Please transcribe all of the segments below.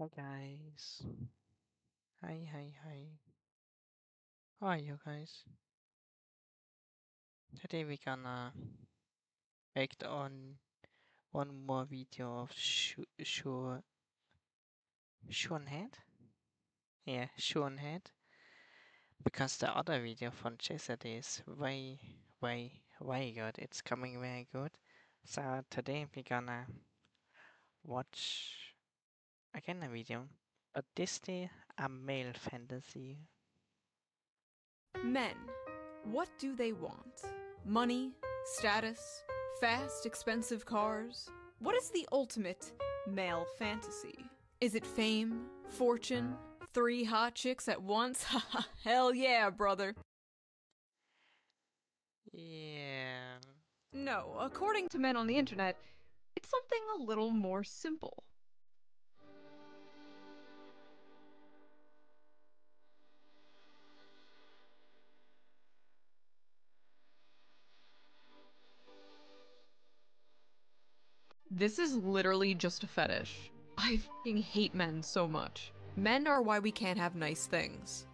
Hi guys. Hi. How are you guys? Today we gonna act on one more video of Shoeonhead? Yeah, Shoeonhead. Because the other video from yesterday is way good. It's coming very good. So today we gonna watch again a video. But this day a male fantasy. Men. What do they want? Money? Status? Fast, expensive cars? What is the ultimate male fantasy? Is it fame? Fortune? 3 hot chicks at once? Haha, hell yeah, brother. Yeah. No, according to men on the internet, it's something a little more simple. This is literally just a fetish. I fucking hate men so much. Men are why we can't have nice things.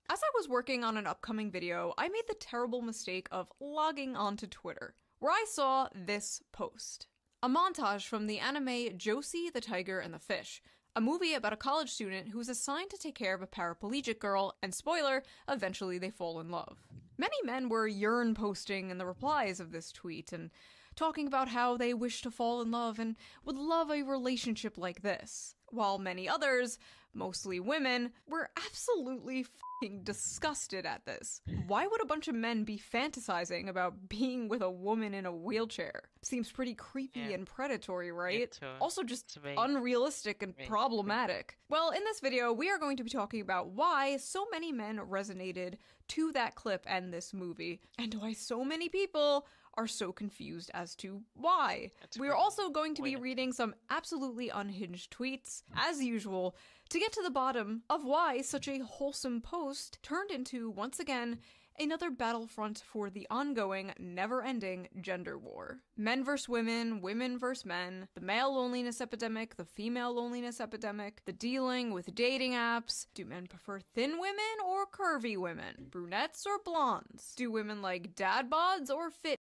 As I was working on an upcoming video, I made the terrible mistake of logging onto Twitter, where I saw this post. A montage from the anime Josie, the Tiger, and the Fish, a movie about a college student who is assigned to take care of a paraplegic girl, and spoiler, eventually they fall in love. Many men were yearn posting in the replies of this tweet and talking about how they wish to fall in love and would love a relationship like this, while many others, mostly women, were absolutely fucking disgusted at this. Why would a bunch of men be fantasizing about being with a woman in a wheelchair? Seems pretty creepy and predatory, right? Also just unrealistic and problematic. Well, in this video, we are going to be talking about why so many men resonated to that clip and this movie, and why so many people are so confused as to why. We are also going to be reading some absolutely unhinged tweets, as usual, to get to the bottom of why such a wholesome post turned into, once again, another battlefront for the ongoing, never-ending gender war. Men versus women, women versus men, the male loneliness epidemic, the female loneliness epidemic, the dealing with dating apps. Do men prefer thin women or curvy women? Brunettes or blondes? Do women like dad bods or fit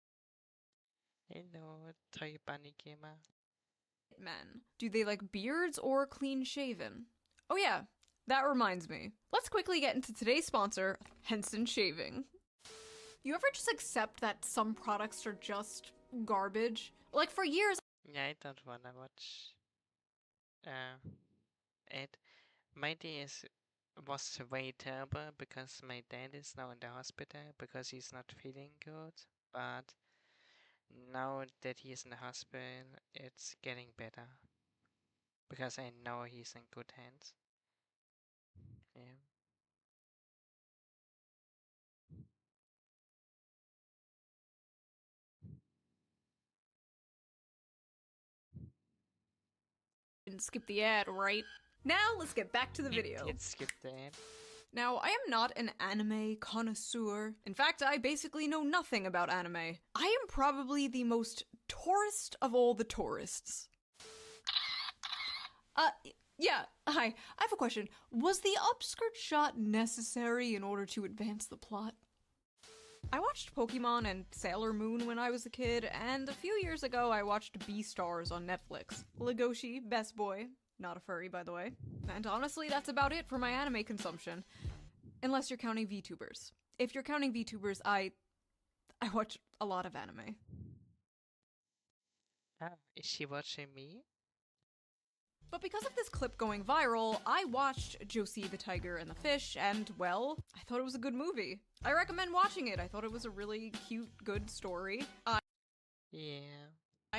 Hello, Toy Bunny Gamer. men? Do they like beards or clean-shaven? Oh yeah, that reminds me. Let's quickly get into today's sponsor, Henson Shaving. You ever just accept that some products are just garbage? Like for years Yeah, I don't wanna watch it. My day was way terrible because my dad is now in the hospital because he's not feeling good. But now that he's in the hospital, it's getting better because I know he's in good hands. Yeah. skip the ad, right? Now let's get back to the video. Did skip the ad. Now, I am not an anime connoisseur. In fact, I basically know nothing about anime. I am probably the most tourist of all the tourists. Yeah, hi. I have a question. Was the upskirt shot necessary in order to advance the plot? I watched Pokemon and Sailor Moon when I was a kid, and a few years ago I watched Beastars on Netflix. Legoshi, best boy. Not a furry, by the way. And honestly, that's about it for my anime consumption. Unless you're counting VTubers. If you're counting VTubers, I watch a lot of anime. Ah, is she watching me? But because of this clip going viral, I watched Josie, the Tiger, and the Fish, and, well, I thought it was a good movie. I recommend watching it. I thought it was a really cute, good story. I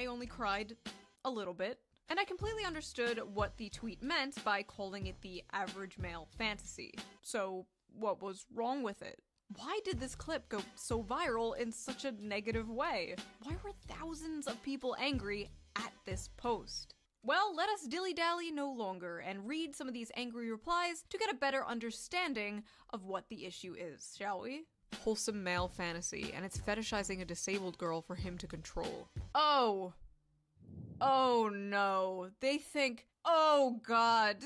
only cried a little bit. And I completely understood what the tweet meant by calling it the average male fantasy. So, what was wrong with it? Why did this clip go so viral in such a negative way? Why were thousands of people angry at this post? Well, let us dilly-dally no longer and read some of these angry replies to get a better understanding of what the issue is, shall we? Wholesome male fantasy, and it's fetishizing a disabled girl for him to control. Oh! Oh no. They think, oh god,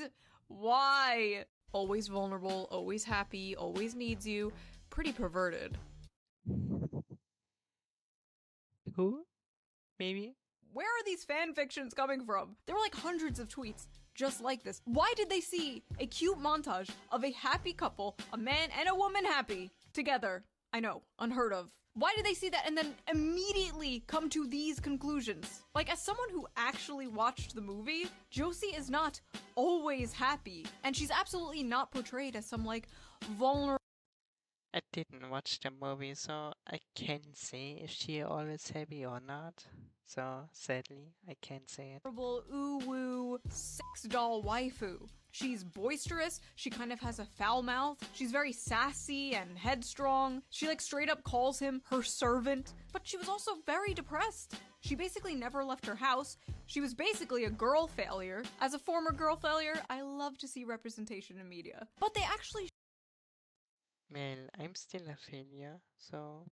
why? Always vulnerable, always happy, always needs you. Pretty perverted. Who? Maybe? Where are these fan fictions coming from? There were like hundreds of tweets just like this. Why did they see a cute montage of a happy couple, a man and a woman happy, together? I know, unheard of. Why did they see that and then immediately come to these conclusions? Like, as someone who actually watched the movie, Josie is not always happy. And she's absolutely not portrayed as some, like, vulnerable... I didn't watch the movie, so I can't say if she always happy or not. So, sadly, I can't say it. Ooh-woo sex doll waifu. She's boisterous, she kind of has a foul mouth, she's very sassy and headstrong, she like straight up calls him her servant, but she was also very depressed. She basically never left her house, she was basically a girl failure. As a former girl failure, I love to see representation in media. But they actually... Well, I'm still a failure, so...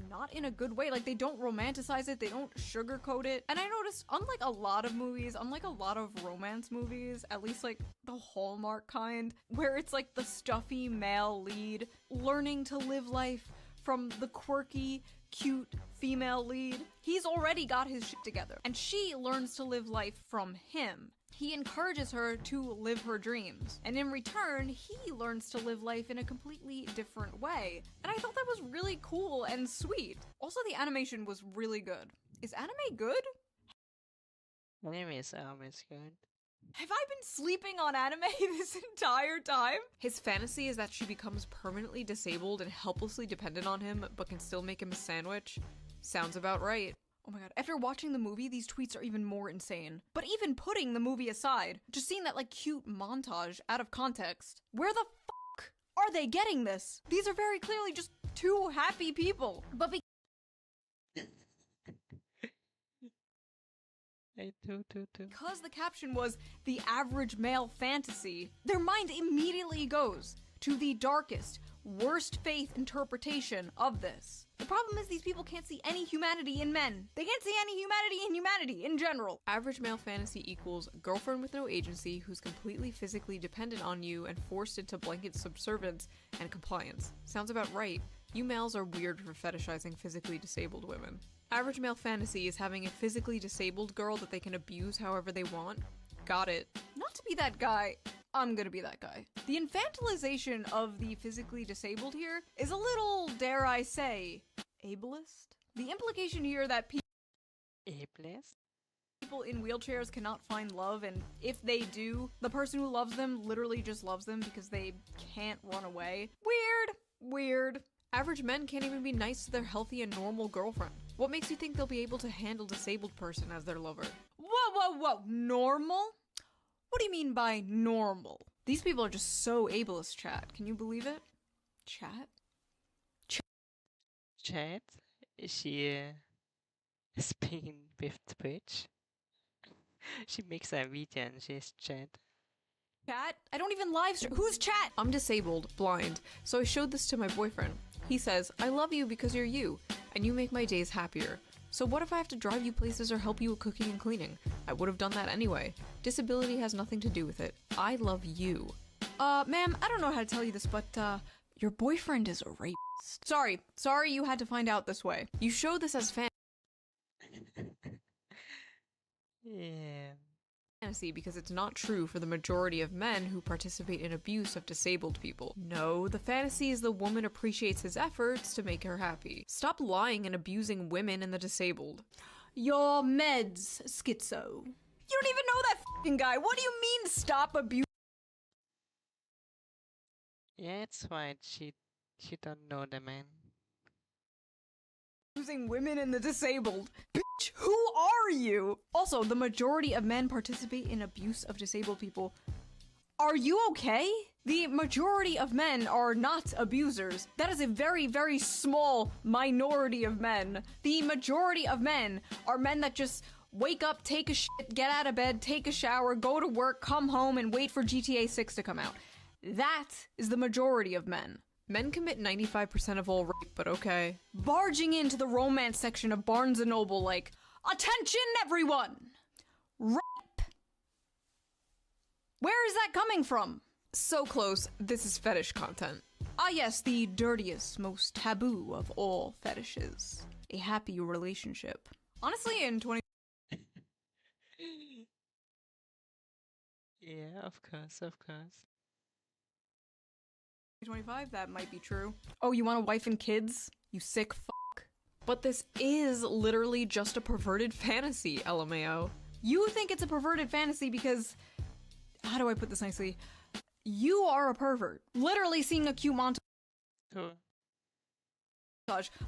not in a good way. Like, they don't romanticize it, they don't sugarcoat it. And I noticed, unlike a lot of movies, unlike a lot of romance movies, at least like the Hallmark kind, where it's like the stuffy male lead learning to live life from the quirky, cute female lead, he's already got his shit together. And she learns to live life from him. He encourages her to live her dreams, and in return, he learns to live life in a completely different way. And I thought that was really cool and sweet. Also, the animation was really good. Is anime good? Anime is always good. Have I been sleeping on anime this entire time? His fantasy is that she becomes permanently disabled and helplessly dependent on him, but can still make him a sandwich. Sounds about right. Oh my god, after watching the movie, these tweets are even more insane. But even putting the movie aside, just seeing that like cute montage out of context, where the fuck are they getting this? These are very clearly just two happy people. But because the caption was the average male fantasy, their mind immediately goes to the darkest, worst faith interpretation of this. The problem is these people can't see any humanity in men. They can't see any humanity in humanity in general. Average male fantasy equals girlfriend with no agency who's completely physically dependent on you and forced into blanket subservience and compliance. Sounds about right. You males are weird for fetishizing physically disabled women. Average male fantasy is having a physically disabled girl that they can abuse however they want. Got it. Not to be that guy, I'm gonna be that guy. The infantilization of the physically disabled here is a little, dare I say, ableist? The implication here that Ableist? people in wheelchairs cannot find love, and if they do, the person who loves them literally just loves them because they can't run away. Weird. Average men can't even be nice to their healthy and normal girlfriend. What makes you think they'll be able to handle a disabled person as their lover? Whoa, normal? What do you mean by normal? These people are just so ableist, chat. Can you believe it? Chat? Chat? Is she speaking with Twitch? She makes a video and she's chat. Chat? I don't even live stream. Who's chat? I'm disabled, blind, so I showed this to my boyfriend. He says, I love you because you're you, and you make my days happier. So what if I have to drive you places or help you with cooking and cleaning? I would have done that anyway. Disability has nothing to do with it. I love you. Ma'am, I don't know how to tell you this, but, your boyfriend is a rapist. Sorry you had to find out this way. You show this as Yeah. fantasy because it's not true for the majority of men who participate in abuse of disabled people. No, the fantasy is the woman appreciates his efforts to make her happy. Stop lying and abusing women and the disabled. Your meds, schizo. You don't even know that f***ing guy. What do you mean stop abusing? Yeah, it's right. She don't know the man. Using women and the disabled. Bitch, who are you? Also, the majority of men participate in abuse of disabled people. Are you okay? The majority of men are not abusers. That is a very, very small minority of men. The majority of men are men that just wake up, take a shit, get out of bed, take a shower, go to work, come home, and wait for GTA 6 to come out. That is the majority of men. Men commit 95% of all rape, but okay. Barging into the romance section of Barnes & Noble like, attention everyone! Rape! Where is that coming from? So close, this is fetish content. Ah yes, the dirtiest, most taboo of all fetishes. A happy relationship. Honestly, in 20- Yeah, of course, of course. 2025, that might be true. Oh, you want a wife and kids? You sick fuck. But this is literally just a perverted fantasy, LMAO. You think it's a perverted fantasy because... How do I put this nicely? You are a pervert. Literally seeing a cute montage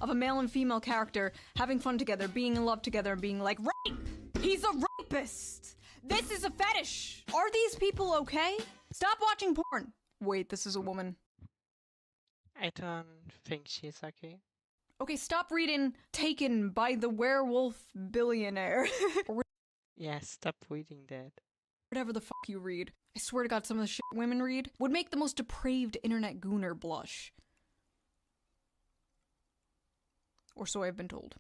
of a male and female character having fun together, being in love together, and being like, rape! He's a rapist! This is a fetish! Are these people okay? Stop watching porn! Wait, this is a woman. I don't think she's okay. Okay, stop reading Taken by the Werewolf Billionaire. Yeah, stop reading that. Whatever the fuck you read. I swear to God, some of the shit women read would make the most depraved internet gooner blush. Or so I've been told.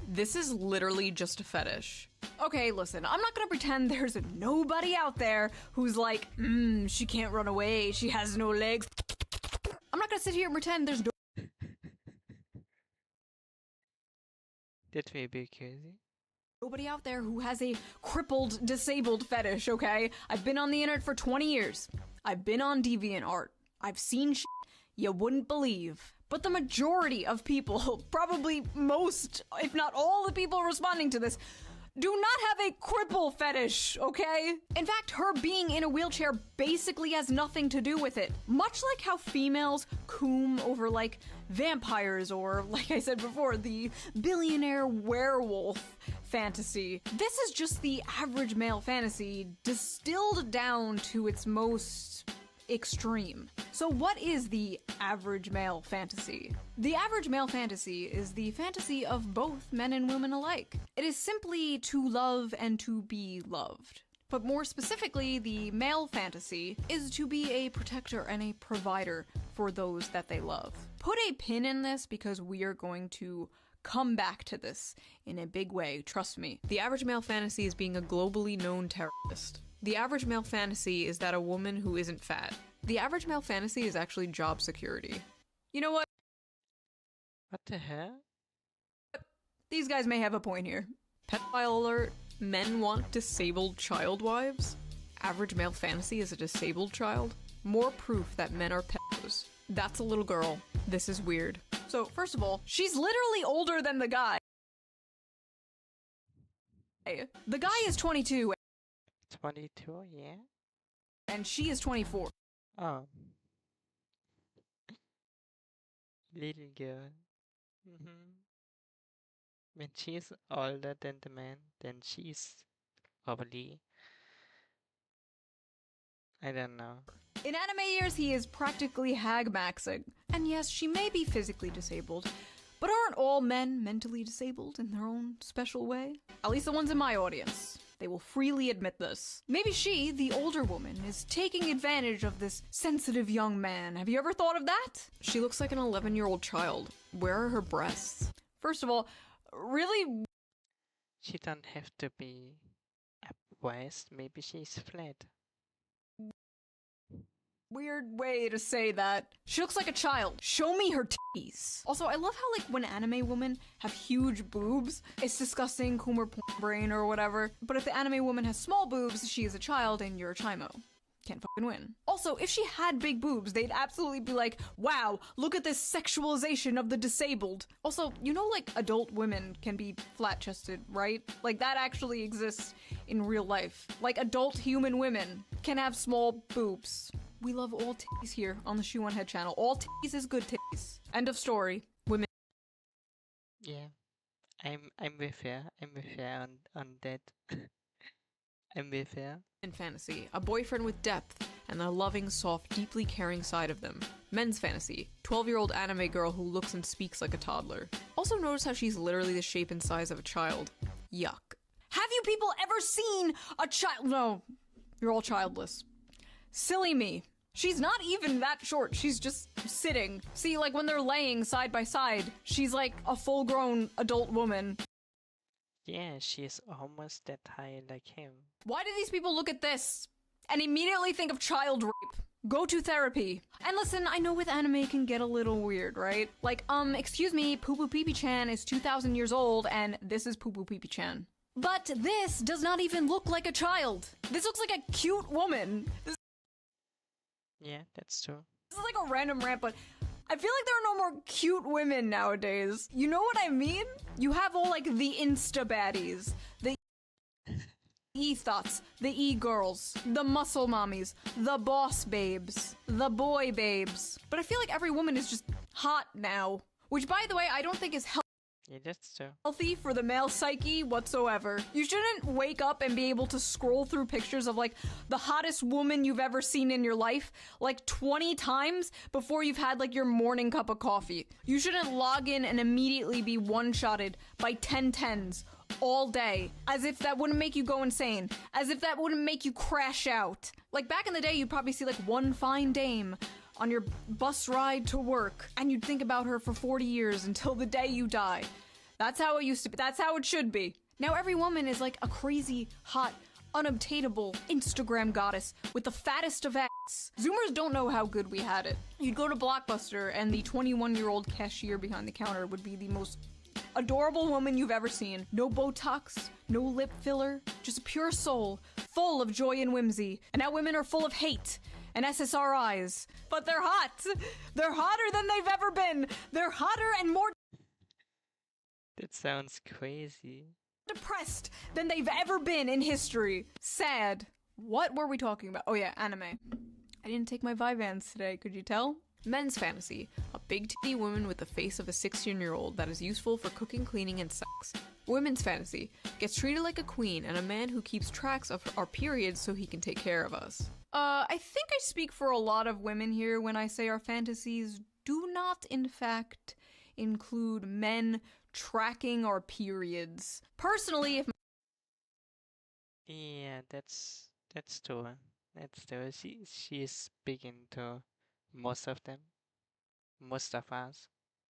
This is literally just a fetish. Okay, listen, I'm not gonna pretend there's nobody out there who's like, she can't run away, she has no legs. I'm not gonna sit here and pretend there's no- That may be crazy. Nobody out there who has a crippled, disabled fetish, okay? I've been on the internet for 20 years. I've been on DeviantArt. I've seen shit you wouldn't believe. But the majority of people, probably most, if not all the people responding to this, do not have a cripple fetish, okay? In fact, her being in a wheelchair basically has nothing to do with it. Much like how females coom over, like, vampires or, like I said before, the billionaire werewolf fantasy. This is just the average male fantasy distilled down to its most extreme. So what is the average male fantasy? The average male fantasy is the fantasy of both men and women alike. It is simply to love and to be loved. But more specifically, the male fantasy is to be a protector and a provider for those that they love. Put a pin in this because we are going to come back to this in a big way, trust me. The average male fantasy is being a globally known terrorist. The average male fantasy is that a woman who isn't fat. The average male fantasy is actually job security. You know what? What the hell? These guys may have a point here. Pedophile alert. Men want disabled child wives. Average male fantasy is a disabled child. More proof that men are pedos. That's a little girl. This is weird. So, first of all, she's literally older than the guy. The guy is 22. 22, yeah? And she is 24. Oh. Little girl. When she's older than the man, then she's probably... I don't know. In anime years, he is practically hag-maxing. And yes, she may be physically disabled, but aren't all men mentally disabled in their own special way? At least the ones in my audience. They will freely admit this. Maybe she, the older woman, is taking advantage of this sensitive young man. Have you ever thought of that? She looks like an 11-year-old child. Where are her breasts? First of all, really? She don't have to be a waist, maybe she's flat. Weird way to say that. She looks like a child. Show me her titties. Also, I love how, like, when anime women have huge boobs, it's disgusting, Coomer porn brain or whatever. But if the anime woman has small boobs, she is a child and you're a chimo. Can't fucking win. Also, if she had big boobs, they'd absolutely be like, wow, look at this sexualization of the disabled. Also, you know, like, adult women can be flat-chested, right? Like, that actually exists in real life. Like, adult human women can have small boobs. We love all titties here on the Shoeonhead channel. All titties is good titties. End of story. Women. Yeah. I'm with her. I'm with her on that. I'm with her. In fantasy, a boyfriend with depth and the loving, soft, deeply caring side of them. Men's fantasy, 12-year-old anime girl who looks and speaks like a toddler. Also notice how she's literally the shape and size of a child. Yuck. Have you people ever seen a child? No, you're all childless. Silly me. She's not even that short. She's just sitting. See, like when they're laying side by side, she's like a full-grown adult woman. Yeah, she is almost that high like him. Why do these people look at this and immediately think of child rape? Go to therapy. And listen, I know with anime it can get a little weird, right? Like, excuse me, Poo Poo Pee Pee Chan is 2,000 years old and this is Poo Poo Pee Pee Chan. But this does not even look like a child. This looks like a cute woman. Yeah, that's true. This is like a random rant, but I feel like there are no more cute women nowadays. You know what I mean? You have all like the Insta baddies, the e-thoughts, the e-girls, the muscle mommies, the boss babes, the boy babes. But I feel like every woman is just hot now. Which, by the way, I don't think is Yeah, that's true. healthy for the male psyche whatsoever. You shouldn't wake up and be able to scroll through pictures of like the hottest woman you've ever seen in your life like 20 times before you've had like your morning cup of coffee. You shouldn't log in and immediately be one-shotted by 10 tens all day, as if that wouldn't make you go insane, as if that wouldn't make you crash out. Like back in the day, you'd probably see like one fine dame on your bus ride to work, and you'd think about her for 40 years until the day you die. That's how it used to be. That's how it should be. Now every woman is like a crazy, hot, unobtainable Instagram goddess with the fattest of ass. Zoomers don't know how good we had it. You'd go to Blockbuster and the 21-year-old cashier behind the counter would be the most adorable woman you've ever seen. No Botox, no lip filler, just a pure soul, full of joy and whimsy. And now women are full of hate and SSRIs. But they're hot. They're hotter than they've ever been. They're hotter and more That sounds crazy. depressed than they've ever been in history. Sad. What were we talking about? Oh yeah, anime. I didn't take my Vyvanse today, could you tell? Men's fantasy. A big titty woman with the face of a 16-year-old that is useful for cooking, cleaning, and sex. Women's fantasy. Gets treated like a queen and a man who keeps tracks of our periods so he can take care of us. I think I speak for a lot of women here when I say our fantasies do not, in fact, include men tracking our periods. Personally, if Yeah, that's true. That's true. She is speaking to most of them. Most of us.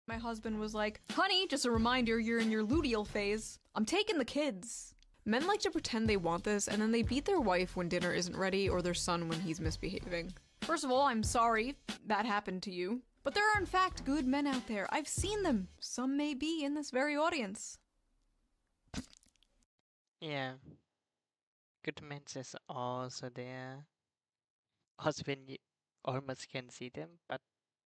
my husband was like, honey, just a reminder, you're in your luteal phase. I'm taking the kids. Men like to pretend they want this, and then they beat their wife when dinner isn't ready or their son when he's misbehaving. First of all, I'm sorry that happened to you. But there are in fact good men out there. I've seen them. Some may be in this very audience. Yeah. Good men is also there. Also when you almost can see them, but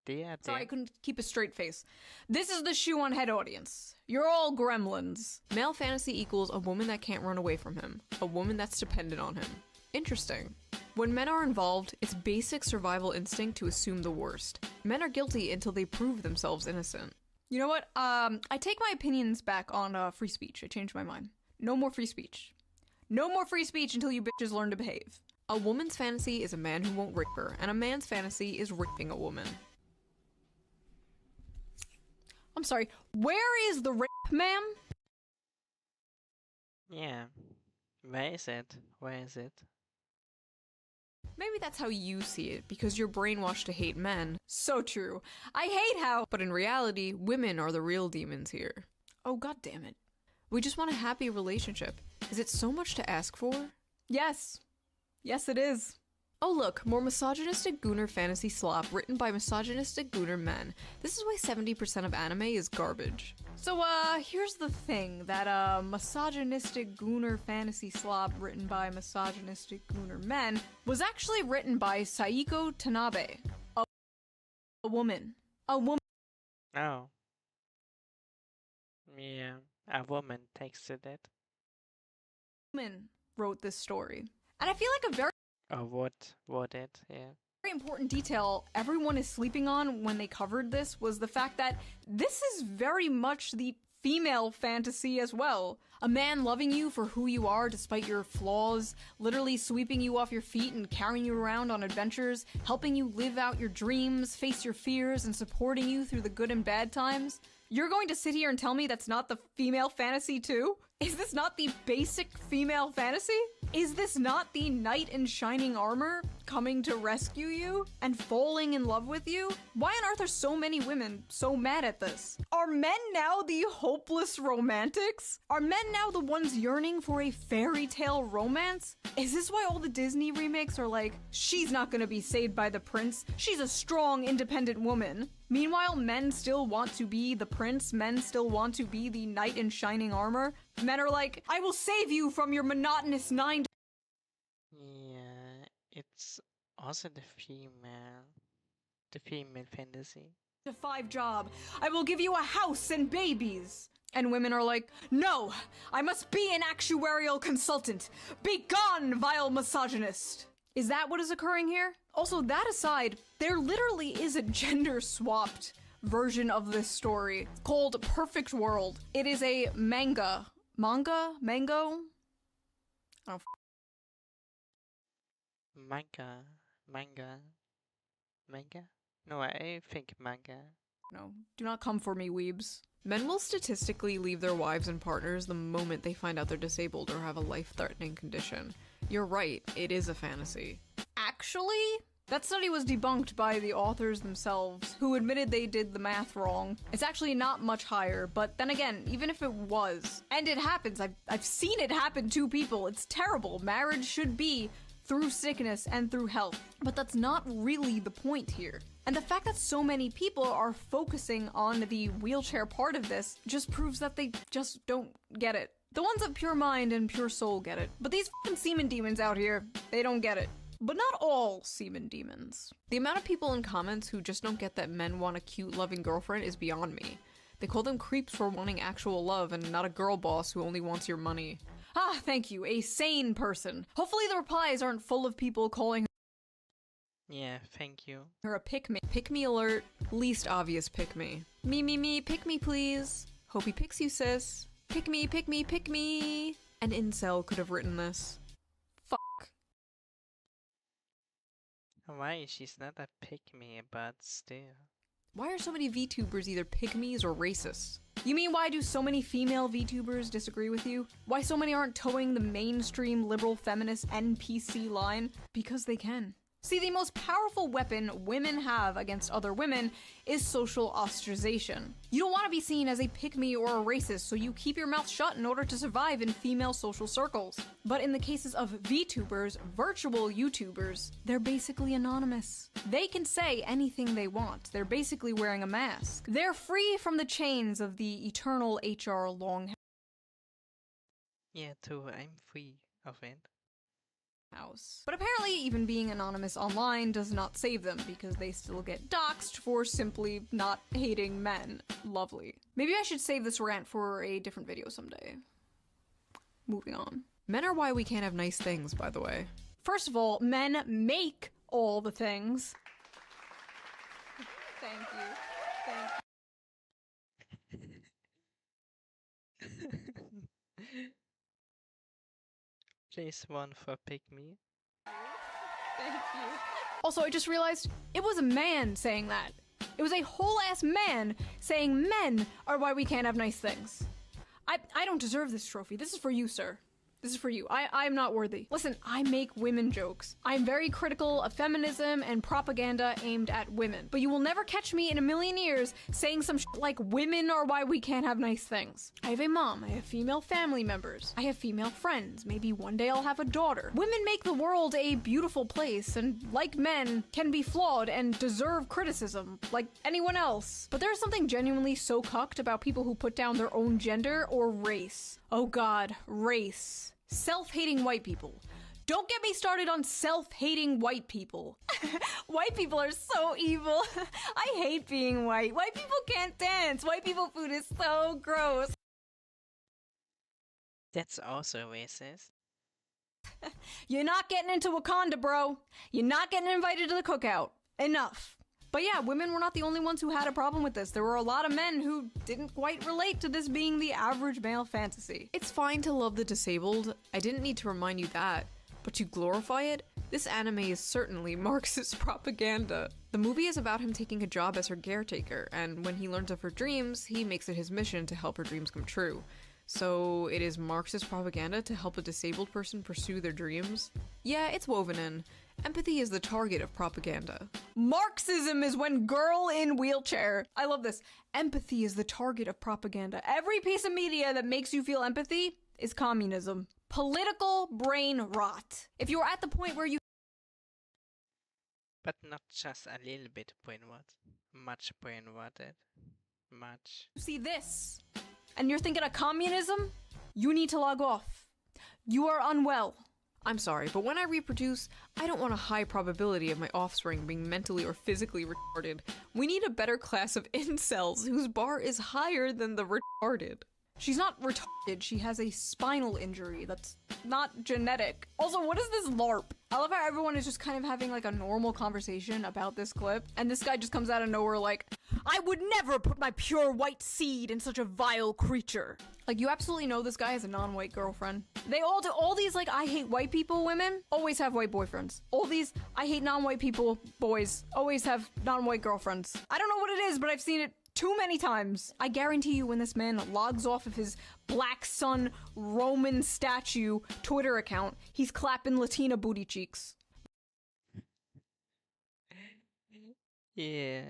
they are Sorry, I there. couldn't keep a straight face. This is the Shoeonhead audience. You're all gremlins. Male fantasy equals a woman that can't run away from him. A woman that's dependent on him. Interesting. When men are involved, it's basic survival instinct to assume the worst. Men are guilty until they prove themselves innocent. You know what? I take my opinions back on free speech. I changed my mind. No more free speech. No more free speech until you bitches learn to behave. A woman's fantasy is a man who won't rape her, and a man's fantasy is raping a woman. I'm sorry, where is the rape, ma'am? Yeah. Where is it? Where is it? Maybe that's how you see it, because you're brainwashed to hate men. So true. I hate how— But in reality, women are the real demons here. Oh, god damn it. We just want a happy relationship. Is it so much to ask for? Yes. Yes, it is. Oh look, more misogynistic gooner fantasy slop written by misogynistic gooner men. This is why 70% of anime is garbage. So, here's the thing, that, misogynistic gooner fantasy slop written by misogynistic gooner men was actually written by Saiko Tanabe. A woman. A woman. Oh. Yeah. A woman texted it. Wrote this story. And I feel like a very Or what it? Yeah. important detail everyone is sleeping on when they covered this was the fact that this is very much the female fantasy as well. A man loving you for who you are despite your flaws, literally sweeping you off your feet and carrying you around on adventures, helping you live out your dreams, face your fears, and supporting you through the good and bad times. You're going to sit here and tell me that's not the female fantasy too? Is this not the basic female fantasy? Is this not the knight in shining armor? coming to rescue you and falling in love with you? Why on earth are so many women so mad at this? Are men now the hopeless romantics? Are men now the ones yearning for a fairy tale romance? Is this why all the Disney remakes are like, she's not gonna be saved by the prince, she's a strong, independent woman? Meanwhile, men still want to be the prince, men still want to be the knight in shining armor. Men are like, I will save you from your monotonous 9 Yeah, it's also the female fantasy. to 5 job. I will give you a house and babies. And women are like, no, I must be an actuarial consultant. Be gone, vile misogynist. Is that what is occurring here? Also, that aside, there literally is a gender-swapped version of this story called Perfect World. It is a manga. Mango? Oh, Manga. No, I think manga. no. Do not come for me, weebs. Men will statistically leave their wives and partners the moment they find out they're disabled or have a life-threatening condition. You're right, it is a fantasy. Actually, that study was debunked by the authors themselves, who admitted they did the math wrong. It's actually not much higher, but then again, even if it was, and it happens, I've seen it happen to people, it's terrible. Marriage should be through sickness and through health, but that's not really the point here. And the fact that so many people are focusing on the wheelchair part of this just proves that they just don't get it. The ones of pure mind and pure soul get it, but these fucking semen demons out here, they don't get it. But not all semen demons. The amount of people in comments who just don't get that men want a cute, loving girlfriend is beyond me. They call them creeps for wanting actual love and not a girl boss who only wants your money. Ah, thank you, a sane person. Hopefully the replies aren't full of people calling Yeah, thank you. her a pick-me. Pick-me alert, least obvious pick-me. Me, pick me please. Hope he picks you, sis. Pick me, pick me, pick me. An incel could have written this. Fuck. Why? She's not a pick-me, but still. Why are so many VTubers either pick-me's or racists? You mean why do so many female VTubers disagree with you? Why so many aren't towing the mainstream liberal feminist NPC line? Because they can. See, the most powerful weapon women have against other women is social ostracization. You don't want to be seen as a pick-me or a racist, so you keep your mouth shut in order to survive in female social circles. But in the cases of VTubers, virtual YouTubers, they're basically anonymous. They can say anything they want. They're basically wearing a mask. They're free from the chains of the eternal HR long Yeah, too, I'm free of it. house. But apparently even being anonymous online does not save them because they still get doxxed for simply not hating men. Lovely. Maybe I should save this rant for a different video someday. Moving on. Men are why we can't have nice things, by the way. First of all, men make all the things. Thank you. Please one for pick-me. Thank you. Also, I just realized it was a man saying that. It was a whole-ass man saying men are why we can't have nice things. I don't deserve this trophy. This is for you, sir. This is for you. I'm not worthy. Listen, I make women jokes. I'm very critical of feminism and propaganda aimed at women. But you will never catch me in a million years saying some shit like women are why we can't have nice things. I have a mom. I have female family members. I have female friends. Maybe one day I'll have a daughter. Women make the world a beautiful place and, like men, can be flawed and deserve criticism, like anyone else. But there's something genuinely so cucked about people who put down their own gender or race. Oh god, race. Self-hating white people. Don't get me started on self-hating white people. White people are so evil. I hate being white. White people can't dance. White people food is so gross. That's also racist. You're not getting into Wakanda, bro. You're not getting invited to the cookout. Enough. But yeah, women were not the only ones who had a problem with this. There were a lot of men who didn't quite relate to this being the average male fantasy. It's fine to love the disabled. I didn't need to remind you that. But to glorify it? This anime is certainly Marxist propaganda. The movie is about him taking a job as her caretaker, and when he learns of her dreams, he makes it his mission to help her dreams come true. So it is Marxist propaganda to help a disabled person pursue their dreams? Yeah, it's woven in. Empathy is the target of propaganda. Marxism is when girl in wheelchair. I love this. Empathy is the target of propaganda. Every piece of media that makes you feel empathy is communism. Political brain rot. If you're at the point where you... But not just a little bit brainwashed. Much brainwashed. Much. see this, and you're thinking of communism, you need to log off. You are unwell. I'm sorry, but when I reproduce, I don't want a high probability of my offspring being mentally or physically retarded. We need a better class of incels whose bar is higher than the retarded. She's not retarded, she has a spinal injury that's not genetic. Also, what is this LARP? I love how everyone is just kind of having like a normal conversation about this clip, and this guy just comes out of nowhere like, I would never put my pure white seed in such a vile creature. Like, you absolutely know this guy has a non-white girlfriend. They all do, all these like, I hate white people women always have white boyfriends. All these, I hate non-white people boys always have non-white girlfriends. I don't know what it is, but I've seen it too many times. I guarantee you when this man logs off of his Black Sun Roman statue Twitter account, he's clapping Latina booty cheeks. Yeah.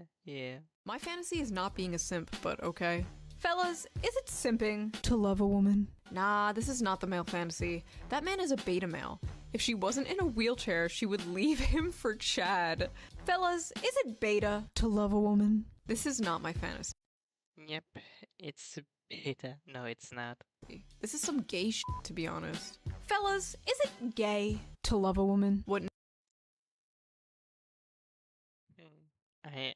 My fantasy is not being a simp, but okay. Fellas, is it simping to love a woman? Nah, this is not the male fantasy. That man is a beta male. If she wasn't in a wheelchair, she would leave him for Chad. Fellas, is it beta to love a woman? This is not my fantasy. Yep, it's beta. No, it's not. This is some gay shit, to be honest. Fellas, is it gay to love a woman? What?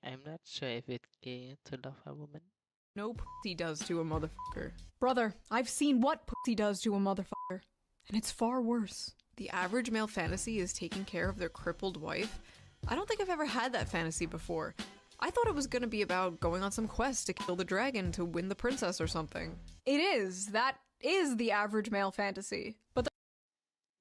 I'm not sure if it's gay to love a woman. No pussy does to a motherfucker. Brother, I've seen what pussy does to a motherfucker, and it's far worse. The average male fantasy is taking care of their crippled wife. I don't think I've ever had that fantasy before. I thought it was gonna be about going on some quest to kill the dragon to win the princess or something. It is. That is the average male fantasy. But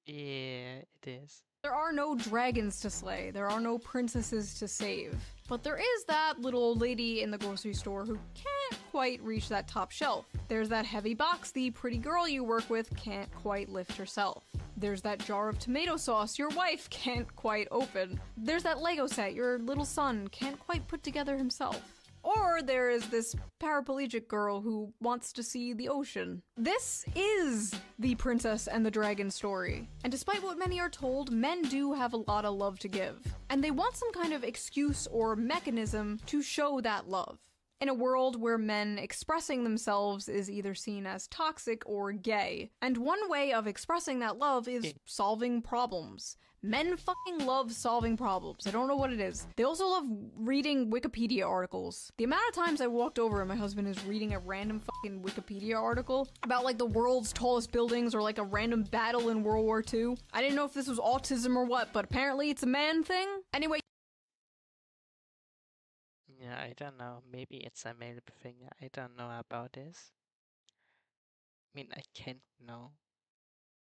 Yeah, it is. there are no dragons to slay. There are no princesses to save. But there is that little old lady in the grocery store who can't quite reach that top shelf. There's that heavy box the pretty girl you work with can't quite lift herself. There's that jar of tomato sauce your wife can't quite open. There's that Lego set your little son can't quite put together himself. Or there is this paraplegic girl who wants to see the ocean. This is the Princess and the Dragon story. And despite what many are told, men do have a lot of love to give. And they want some kind of excuse or mechanism to show that love. In a world where men expressing themselves is either seen as toxic or gay. And one way of expressing that love is solving problems. Men fucking love solving problems. I don't know what it is. They also love reading Wikipedia articles. The amount of times I walked over and my husband is reading a random fucking Wikipedia article about like the world's tallest buildings or like a random battle in World War II. I didn't know if this was autism or what, but apparently it's a man thing. Anyway. Yeah, I don't know. Maybe it's a male thing. I don't know about this. I mean, I can't know.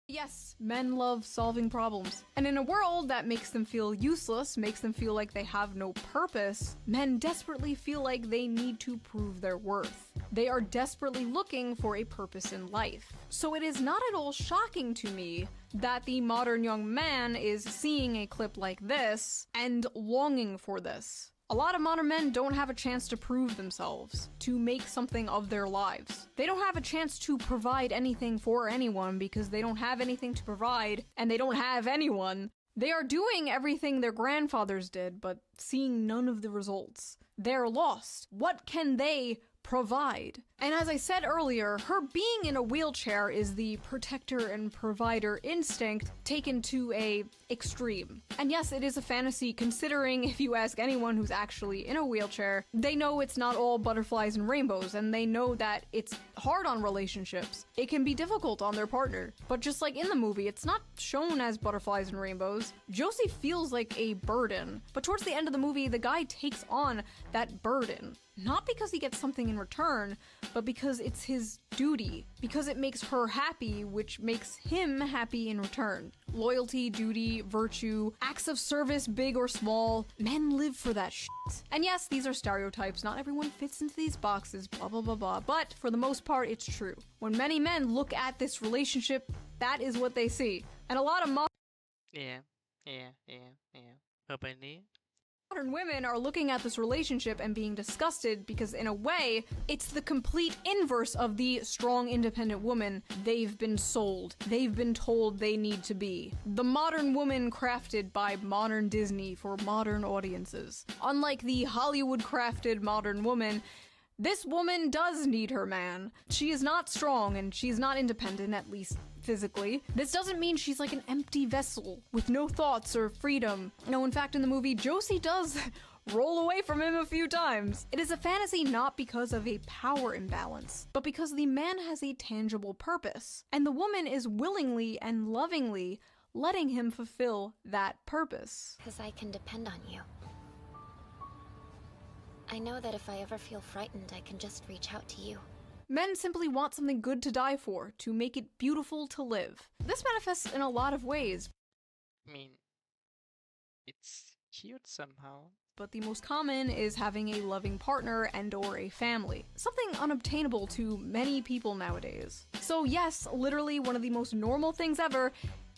Yes, men love solving problems. And in a world that makes them feel useless, makes them feel like they have no purpose, men desperately feel like they need to prove their worth. They are desperately looking for a purpose in life. So it is not at all shocking to me that the modern young man is seeing a clip like this and longing for this. A lot of modern men don't have a chance to prove themselves, to make something of their lives. They don't have a chance to provide anything for anyone because they don't have anything to provide and they don't have anyone. They are doing everything their grandfathers did, but seeing none of the results. They're lost. What can they provide? And as I said earlier, her being in a wheelchair is the protector and provider instinct taken to a extreme. And yes, it is a fantasy considering if you ask anyone who's actually in a wheelchair, they know it's not all butterflies and rainbows, and they know that it's hard on relationships. It can be difficult on their partner. But just like in the movie, it's not shown as butterflies and rainbows. Josie feels like a burden, but towards the end of the movie, the guy takes on that burden. Not because he gets something in return, but because it's his duty. Because it makes her happy, which makes him happy in return. Loyalty, duty, virtue, acts of service, big or small. Men live for that shit. And yes, these are stereotypes. Not everyone fits into these boxes, blah blah blah blah. But for the most part, it's true. When many men look at this relationship, that is what they see. And a lot of Yeah, Yeah. Probably. Modern women are looking at this relationship and being disgusted because, in a way, it's the complete inverse of the strong, independent woman they've been sold. They've been told they need to be. The modern woman crafted by modern Disney for modern audiences. Unlike the Hollywood crafted modern woman, this woman does need her man. She is not strong and she's not independent, at least physically. This doesn't mean she's like an empty vessel with no thoughts or freedom. No, in fact, in the movie, Josie does roll away from him a few times. It is a fantasy not because of a power imbalance, but because the man has a tangible purpose, and the woman is willingly and lovingly letting him fulfill that purpose. Because I can depend on you. I know that if I ever feel frightened, I can just reach out to you. Men simply want something good to die for, to make it beautiful to live. This manifests in a lot of ways. I mean, it's cute somehow. But the most common is having a loving partner and or a family. Something unobtainable to many people nowadays. So yes, literally one of the most normal things ever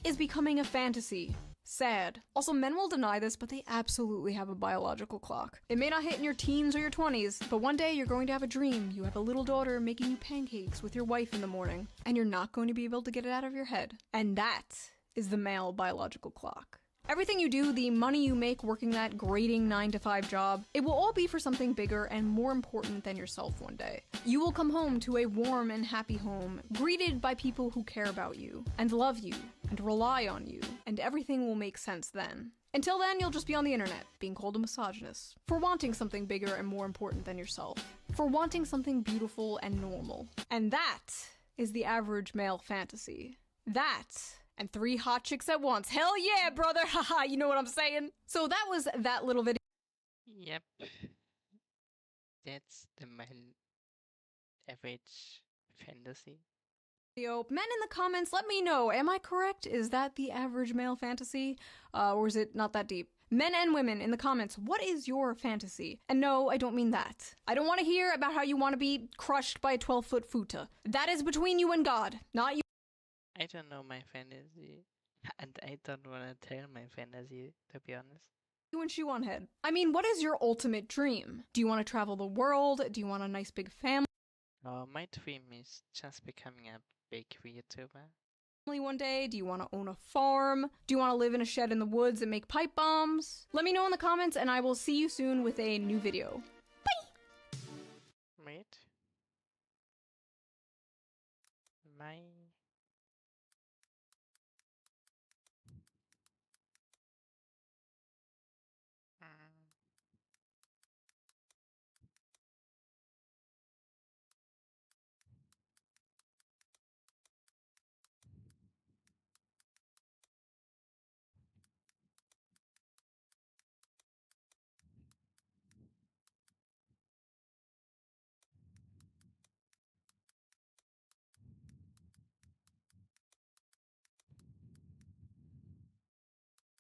is becoming a fantasy. Sad. Also, men will deny this, but they absolutely have a biological clock. It may not hit in your teens or your 20s, but one day you're going to have a dream. You have a little daughter making you pancakes with your wife in the morning, and you're not going to be able to get it out of your head. And that is the male biological clock. Everything you do, the money you make working that grating 9-to-5 job, it will all be for something bigger and more important than yourself one day. You will come home to a warm and happy home, greeted by people who care about you, and love you, and rely on you, and everything will make sense then. Until then, you'll just be on the internet, being called a misogynist, for wanting something bigger and more important than yourself, for wanting something beautiful and normal. And that is the average male fantasy. That and 3 hot chicks at once. Hell yeah, brother! Haha, you know what I'm saying? So that was that little video. Yep. That's the male average fantasy. Men in the comments, let me know. Am I correct? Is that the average male fantasy? Or is it not that deep? Men and women in the comments, what is your fantasy? And no, I don't mean that. I don't want to hear about how you want to be crushed by a 12-foot futa. That is between you and God, not you. I don't know my fantasy, and I don't want to tell my fantasy, to be honest. You and Shoeonhead. I mean, what is your ultimate dream? Do you want to travel the world? Do you want a nice big family My dream is just becoming a big VTuber. one day? Do you want to own a farm? Do you want to live in a shed in the woods and make pipe bombs? Let me know in the comments and I will see you soon with a new video. Bye! Wait. My...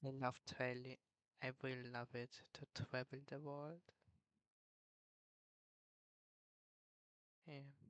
I love traveling. I will love it to travel the world. Yeah.